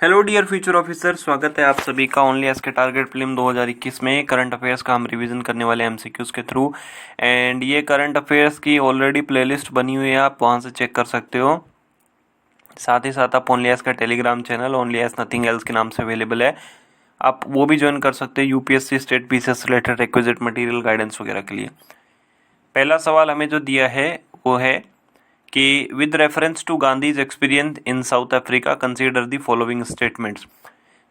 Hello dear future officer, स्वागत है आप सभी का ओनली एस के टारगेट फिल्म 2021 में करंट अफेयर्स का हम रिवीजन करने वाले एमसीक्यूज के थ्रू। एंड ये करंट अफेयर्स की ऑलरेडी प्लेलिस्ट बनी हुई है, आप वहाँ से चेक कर सकते हो। साथ ही साथ आप ओनली एस का Telegram channel only S nothing else के नाम से अवेलेबल है, आप वो भी ज्वाइन कर सकते हैं UPSC state PCS related requisite material guidance वगैरह के लिए। पहला सवाल हमें जो दिया है वो है कि with reference to Gandhi's experience in South Africa consider the following statements.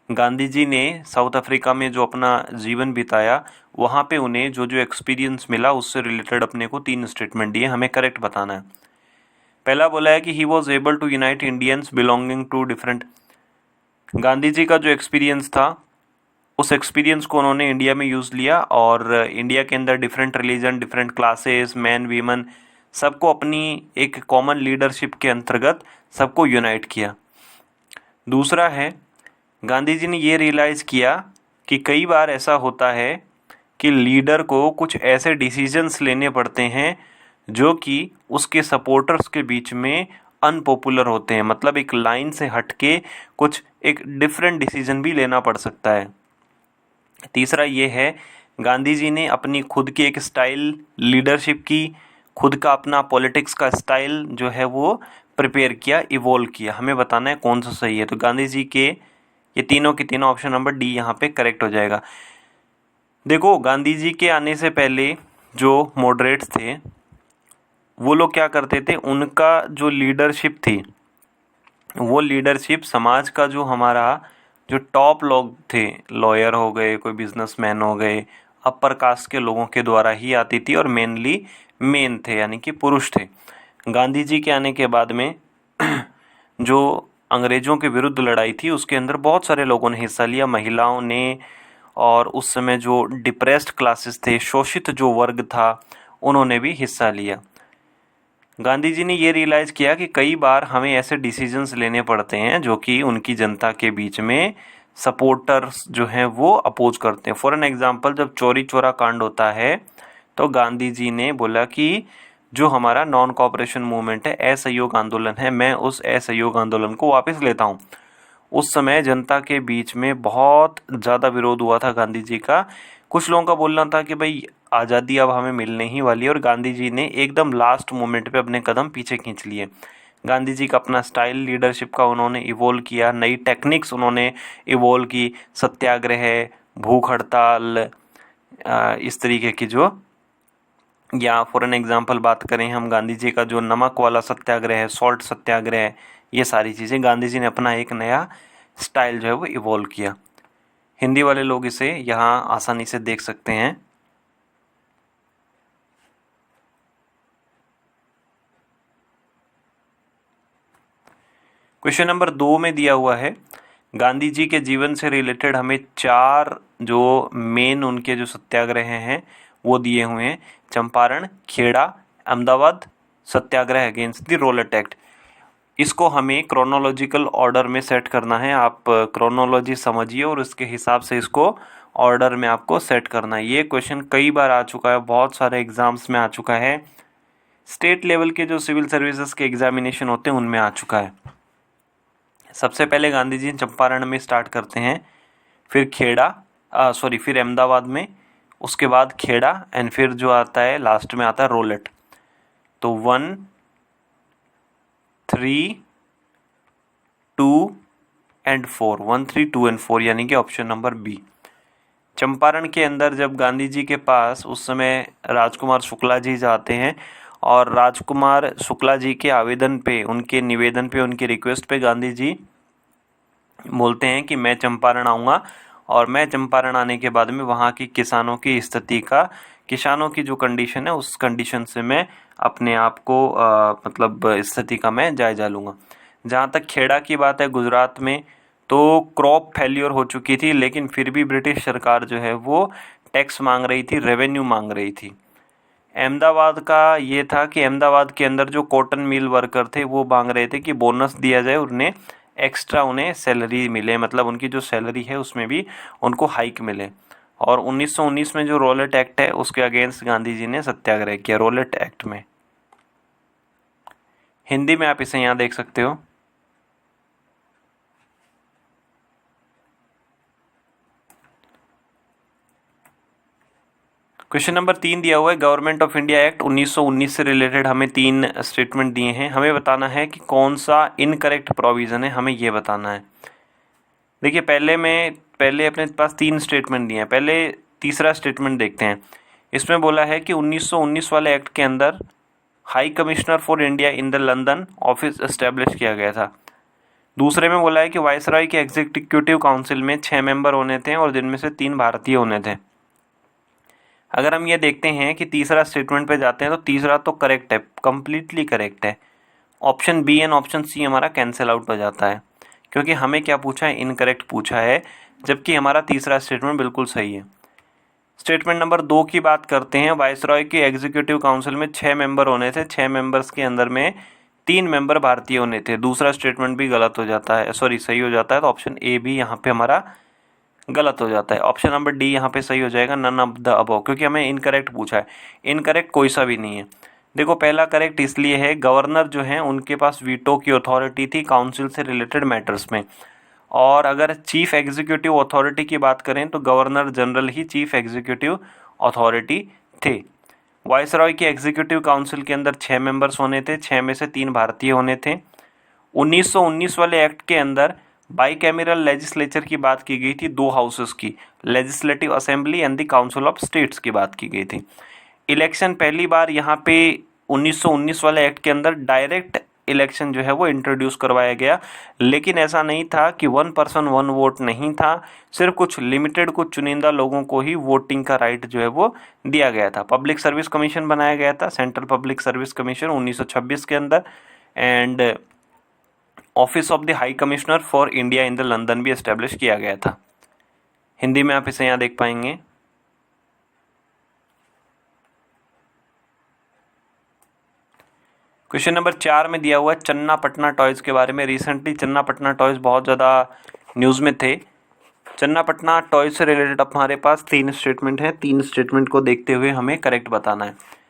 Gandhi ji ने साउथ अफ्रीका में जो अपना जीवन बिताया वहाँ पे उन्हें जो जो एक्सपीरियंस मिला उससे रिलेटेड अपने को 3 स्टेटमेंट दिए, हमें करेक्ट बताना है। पहला बोला है कि he was able to unite Indians belonging to different. Gandhi ji का जो एक्सपीरियंस था उस एक्सपीरियंस को उन्होंने इंडिया में यूज़ लिया और इंडिया के अंदर different religion, different classes, man women, सबको अपनी एक कॉमन लीडरशिप के अंतर्गत सबको यूनाइट किया। दूसरा है, गांधी जी ने ये रियलाइज़ किया कि कई बार ऐसा होता है कि लीडर को कुछ ऐसे डिसीजंस लेने पड़ते हैं जो कि उसके सपोर्टर्स के बीच में अनपॉपुलर होते हैं, मतलब एक लाइन से हट के कुछ एक डिफरेंट डिसीजन भी लेना पड़ सकता है। तीसरा ये है, गांधी जी ने अपनी खुद की एक स्टाइल लीडरशिप की, खुद का अपना पॉलिटिक्स का स्टाइल जो है वो प्रिपेयर किया, इवॉल्व किया। हमें बताना है कौन सा सही है। तो गांधी जी के ये तीनों के तीनों ऑप्शन नंबर डी यहाँ पे करेक्ट हो जाएगा। देखो, गांधी जी के आने से पहले जो मॉडरेट्स थे वो लोग क्या करते थे, उनका जो लीडरशिप थी वो लीडरशिप समाज का जो हमारा जो टॉप लोग थे, लॉयर हो गए, कोई बिजनेसमैन हो गए, अपर कास्ट के लोगों के द्वारा ही आती थी और मेनली मेन थे यानी कि पुरुष थे। गांधी जी के आने के बाद में जो अंग्रेज़ों के विरुद्ध लड़ाई थी उसके अंदर बहुत सारे लोगों ने हिस्सा लिया, महिलाओं ने, और उस समय जो डिप्रेस्ड क्लासेस थे, शोषित जो वर्ग था, उन्होंने भी हिस्सा लिया। गांधी जी ने ये रियलाइज़ किया कि कई बार हमें ऐसे डिसीजंस लेने पड़ते हैं जो कि उनकी जनता के बीच में सपोर्टर्स जो हैं वो अपोज करते हैं। फॉर एन एग्जांपल, जब चौरी चौरा कांड होता है तो गांधी जी ने बोला कि जो हमारा नॉन कॉपरेशन मूवमेंट है, असहयोग आंदोलन है, मैं उस असहयोग आंदोलन को वापस लेता हूँ। उस समय जनता के बीच में बहुत ज़्यादा विरोध हुआ था गांधी जी का। कुछ लोगों का बोलना था कि भाई आज़ादी अब हमें मिलने ही वाली है, और गांधी जी ने एकदम लास्ट मोमेंट पे अपने कदम पीछे खींच लिए। गांधी जी का अपना स्टाइल लीडरशिप का उन्होंने इवोल्व किया, नई टेक्निक्स उन्होंने इवोल्व की, सत्याग्रह, भूख हड़ताल, इस तरीके की जो, या फॉर एन एग्जांपल बात करें हम, गांधी जी का जो नमक वाला सत्याग्रह है, सॉल्ट सत्याग्रह, ये सारी चीज़ें गांधी जी ने अपना एक नया स्टाइल जो है वो इवॉल्व किया। हिंदी वाले लोग इसे यहाँ आसानी से देख सकते हैं। क्वेश्चन नंबर 2 में दिया हुआ है, गांधी जी के जीवन से रिलेटेड हमें 4 जो मेन उनके जो सत्याग्रह हैं वो दिए हुए हैं। चंपारण, खेड़ा, अहमदाबाद, सत्याग्रह अगेंस्ट द रॉलेट एक्ट। इसको हमें क्रोनोलॉजिकल ऑर्डर में सेट करना है। आप क्रोनोलॉजी समझिए और उसके हिसाब से इसको ऑर्डर में आपको सेट करना है। ये क्वेश्चन कई बार आ चुका है, बहुत सारे एग्जाम्स में आ चुका है, स्टेट लेवल के जो सिविल सर्विसेज के एग्जामिनेशन होते हैं उनमें आ चुका है। सबसे पहले गांधी जी चंपारण में स्टार्ट करते हैं, फिर फिर अहमदाबाद में, उसके बाद खेड़ा, एंड फिर जो आता है लास्ट में आता है रोलेट। तो 1, 3, 2 एंड 4, 1, 3, 2 एंड 4 यानी कि ऑप्शन नंबर बी। चंपारण के अंदर जब गांधी जी के पास उस समय राजकुमार शुक्ला जी जाते हैं, और राजकुमार शुक्ला जी के आवेदन पे, उनके निवेदन पे, उनकी रिक्वेस्ट पे गांधी जी बोलते हैं कि मैं चंपारण आऊँगा, और मैं चंपारण आने के बाद में वहाँ की किसानों की स्थिति का, किसानों की जो कंडीशन है उस कंडीशन से मैं अपने आप को मतलब स्थिति का मैं जायजा लूँगा। जहाँ तक खेड़ा की बात है, गुजरात में तो क्रॉप फेल्योर हो चुकी थी, लेकिन फिर भी ब्रिटिश सरकार जो है वो टैक्स मांग रही थी, रेवेन्यू मांग रही थी। अहमदाबाद का ये था कि अहमदाबाद के अंदर जो कॉटन मिल वर्कर थे वो मांग रहे थे कि बोनस दिया जाए, उन्हें एक्स्ट्रा उन्हें सैलरी मिले, मतलब उनकी जो सैलरी है उसमें भी उनको हाइक मिले। और 1919 में जो रॉलेट एक्ट है उसके अगेंस्ट गांधी जी ने सत्याग्रह किया, रॉलेट एक्ट में। हिंदी में आप इसे यहाँ देख सकते हो। क्वेश्चन नंबर 3 दिया हुआ है, गवर्नमेंट ऑफ इंडिया एक्ट 1919 से रिलेटेड हमें 3 स्टेटमेंट दिए हैं, हमें बताना है कि कौन सा इनकरेक्ट प्रोविज़न है, हमें ये बताना है। देखिए पहले अपने पास 3 स्टेटमेंट दिए हैं, पहले तीसरा स्टेटमेंट देखते हैं। इसमें बोला है कि 1919 वाले एक्ट के अंदर high commissioner for India in the London office establish किया गया था। दूसरे में बोला है कि वायसरॉय के एग्जीक्यूटिव काउंसिल में 6 मेंबर होने थे और जिनमें से 3 भारतीय होने थे। अगर हम ये देखते हैं कि तीसरा स्टेटमेंट पे जाते हैं तो तीसरा तो करेक्ट है, कंप्लीटली करेक्ट है। Option B and option C हमारा कैंसिल आउट हो जाता है, क्योंकि हमें क्या पूछा है, इनकरेक्ट पूछा है, जबकि हमारा तीसरा स्टेटमेंट बिल्कुल सही है। स्टेटमेंट नंबर 2 की बात करते हैं। वायसरॉय के एग्जीक्यूटिव काउंसिल में 6 मेंबर होने थे, 6 मेंबर्स के अंदर में 3 मेंबर भारतीय होने थे। दूसरा स्टेटमेंट भी गलत हो जाता है, सही हो जाता है, तो ऑप्शन ए भी यहाँ पे हमारा गलत हो जाता है। ऑप्शन नंबर डी यहाँ पे सही हो जाएगा, नन ऑफ द अबव, क्योंकि हमें इनकरेक्ट पूछा है। इनकरेक्ट कोई सा भी नहीं है। देखो पहला करेक्ट इसलिए है, गवर्नर जो हैं उनके पास वीटो की अथॉरिटी थी काउंसिल से रिलेटेड मैटर्स में, और अगर चीफ एग्जीक्यूटिव अथॉरिटी की बात करें तो गवर्नर जनरल ही चीफ एग्जीक्यूटिव अथॉरिटी थे। वायसरॉय की एग्जीक्यूटिव काउंसिल के अंदर 6 मेंबर्स होने थे, 6 में से 3 भारतीय होने थे। 1919 वाले एक्ट के अंदर बाईकैमरल लेजिस्लेचर की बात की गई थी, 2 हाउसेस की, legislative assembly and the council of states की बात की गई थी। इलेक्शन पहली बार यहाँ पे 1919 वाले एक्ट के अंदर डायरेक्ट इलेक्शन जो है वो इंट्रोड्यूस करवाया गया, लेकिन ऐसा नहीं था कि 1 पर्सन 1 वोट नहीं था, सिर्फ कुछ लिमिटेड कुछ चुनिंदा लोगों को ही वोटिंग का राइट जो है वो दिया गया था। पब्लिक सर्विस कमीशन बनाया गया था, सेंट्रल पब्लिक सर्विस कमीशन 1926 के अंदर, and office of the high commissioner for India in the London भी एस्टेब्लिश किया गया था। हिंदी में आप इसे यहाँ देख पाएंगे। क्वेश्चन नंबर 4 में दिया हुआ है चन्ना पटना टॉयज के बारे में। रिसेंटली चन्ना पटना टॉयज बहुत ज़्यादा न्यूज़ में थे। चन्ना पटना टॉयज से रिलेटेड हमारे पास 3 स्टेटमेंट हैं, 3 स्टेटमेंट को देखते हुए हमें करेक्ट बताना है।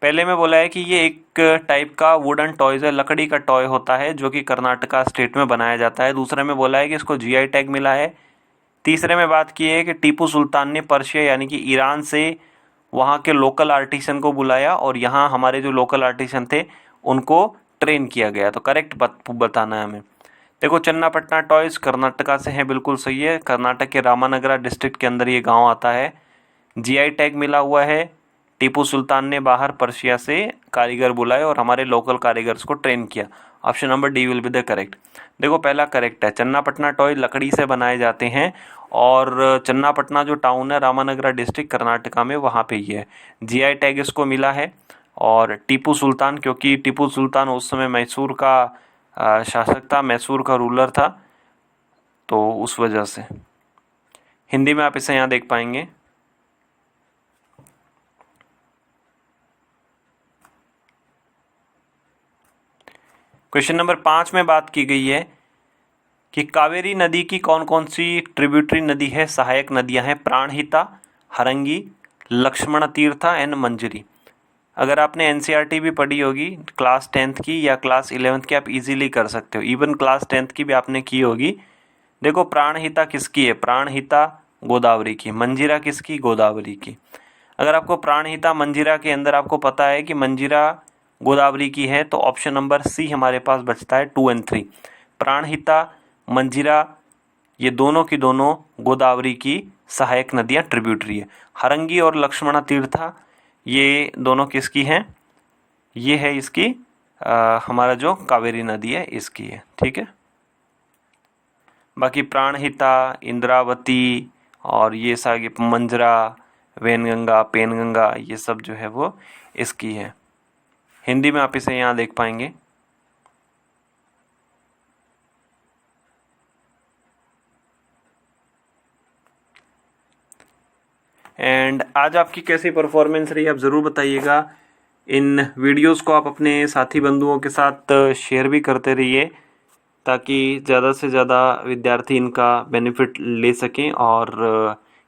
पहले में बोला है कि ये एक टाइप का वुडन टॉयज है, लकड़ी का टॉय होता है जो कि कर्नाटका स्टेट में बनाया जाता है। दूसरे में बोला है कि इसको जीआई टैग मिला है। तीसरे में बात की है कि टीपू सुल्तान ने पर्शिया यानी कि ईरान से वहाँ के लोकल आर्टिसन को बुलाया और यहाँ हमारे जो लोकल आर्टिसन थे उनको ट्रेन किया गया। तो करेक्ट बताना है हमें। देखो चन्नापटना टॉयज कर्नाटका से है, बिल्कुल सही है। कर्नाटक के रामानगरा डिस्ट्रिक्ट के अंदर ये गांव आता है। जीआई टैग मिला हुआ है। टीपू सुल्तान ने बाहर पर्शिया से कारीगर बुलाए और हमारे लोकल कारीगर्स को ट्रेन किया। Option number D will be the correct. देखो पहला करेक्ट है, चन्नापटना टॉय लकड़ी से बनाए जाते हैं और चन्नापटना जो टाउन है रामानगरा डिस्ट्रिक्ट कर्नाटका में, वहाँ पे ही है। जीआई टैग इसको मिला है। और टीपू सुल्तान, क्योंकि टीपू सुल्तान उस समय मैसूर का शासक था, मैसूर का रूलर था, तो उस वजह से। हिंदी में आप इसे यहाँ देख पाएंगे। क्वेश्चन नंबर 5 में बात की गई है कि कावेरी नदी की कौन कौन सी ट्रिब्यूटरी नदी है, सहायक नदियां हैं। प्राणहिता, हरंगी, लक्ष्मण तीर्था एंड मंजरी। अगर आपने एनसीईआरटी भी पढ़ी होगी क्लास 10th की या क्लास 11th की, आप इजीली कर सकते हो। इवन क्लास 10th की भी आपने की होगी। देखो प्राणहिता किसकी है, प्राणहिता गोदावरी की। मंजीरा किसकी, गोदावरी की। अगर आपको प्राणहिता मंजीरा के अंदर आपको पता है कि मंजीरा गोदावरी की है, तो ऑप्शन नंबर सी हमारे पास बचता है 2 और 3। प्राणहिता, मंजीरा, ये दोनों की दोनों गोदावरी की सहायक नदियाँ ट्रिब्यूटरी है। हरंगी और लक्ष्मण तीर्था ये दोनों किसकी हैं, ये है इसकी हमारा जो कावेरी नदी है इसकी है, ठीक है। बाकी प्राणहिता, इंद्रावती और ये सारी मंजरा, वैनगंगा, पेनगंगा, ये सब जो है वो इसकी है। हिंदी में आप इसे यहाँ देख पाएंगे। एंड आज आपकी कैसी परफॉर्मेंस रही आप ज़रूर बताइएगा। इन वीडियोस को आप अपने साथी बंधुओं के साथ शेयर भी करते रहिए ताकि ज़्यादा से ज़्यादा विद्यार्थी इनका बेनिफिट ले सकें। और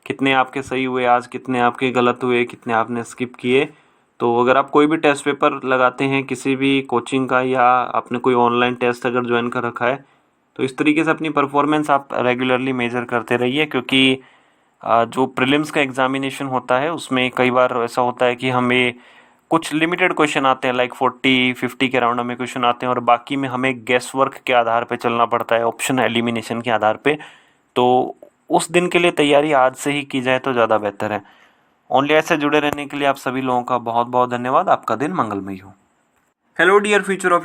कितने आपके सही हुए आज, कितने आपके गलत हुए, कितने आपने स्किप किए। तो अगर आप कोई भी टेस्ट पेपर लगाते हैं किसी भी कोचिंग का या आपने कोई ऑनलाइन टेस्ट अगर ज्वाइन कर रखा है, तो इस तरीके से अपनी परफॉर्मेंस आप रेगुलरली मेजर करते रहिए, क्योंकि जो प्रीलिम्स का एग्जामिनेशन होता है उसमें कई बार ऐसा होता है कि हमें कुछ लिमिटेड क्वेश्चन आते हैं, लाइक 40-50 के राउंड में क्वेश्चन आते हैं और बाकी में हमें गेस वर्क के आधार पे चलना पड़ता है, ऑप्शन एलिमिनेशन के आधार पे। तो उस दिन के लिए तैयारी आज से ही की जाए तो ज़्यादा बेहतर है। ओनली ऐसे जुड़े रहने के लिए आप सभी लोगों का बहुत बहुत धन्यवाद। आपका दिन मंगलमय हो। Hello dear future officer.